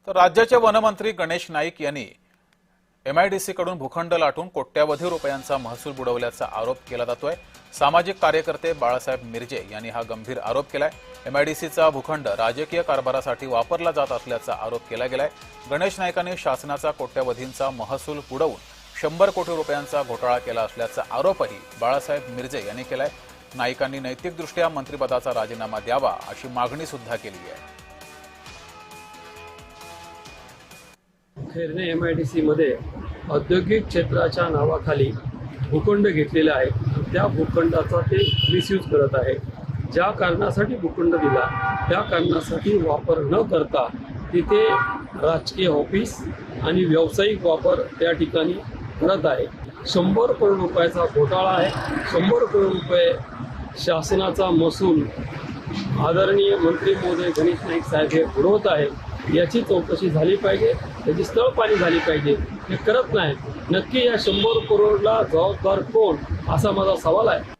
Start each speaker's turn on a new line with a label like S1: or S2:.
S1: तर राज्याचे वनमंत्री गणेश नाईक यांनी एमआयडीसी कडून भूखंड लाटून कोट्यावधी रुपयांचा महसूल बुडवल्याचा आरोप केला जातोय। सामाजिक कार्यकर्ते बाळासाहेब मिरजे यांनी हा गंभीर आरोप केलाय। एमआयडीसीचा भूखंड राजकीय कारभारासाठी वापरला जात असल्याचा आरोप केला गेलाय। गणेश नाईकांनी शासनाचा कोट्यावधींचा महसूल बुडवून 100 कोटी रुपयांचा घोटाळा केला असल्याचा आरोपही बाळासाहेब मिरजे यांनी केलाय। नाईकांनी नैतिकदृष्ट्या मंत्रिपदाचा राजीनामा द्यावा अशी मागणी सुद्धा केली आहे।
S2: खैरणे एमआयडीसी मध्ये औद्योगिक क्षेत्राच्या नावाखाली भूखंड घेतलेला आहे। त्या भूखंडाचा ते मिसयूज करत आहे। ज्या कारणासाठी भूखंड दिला त्या कारणासाठी वापर न करता तिथे राजकीय ऑफिस आणि व्यावसायिक वापर त्या ठिकाणी करत आहे। 100 करोड रुपयाचा घोटाळा आहे। 100 करोड रुपये शासनाचा महसूल आदरणीय मंत्री महोदय गणेश नाईक साहेब हे बुडवत आहे। याची चौकशी झाली पाहिजे, त्याची स्थळपाणी झाली पाहिजे। हे करत नाही। नक्की या 100 करोडला जबाबदार कोण असा माझा सवाल आहे।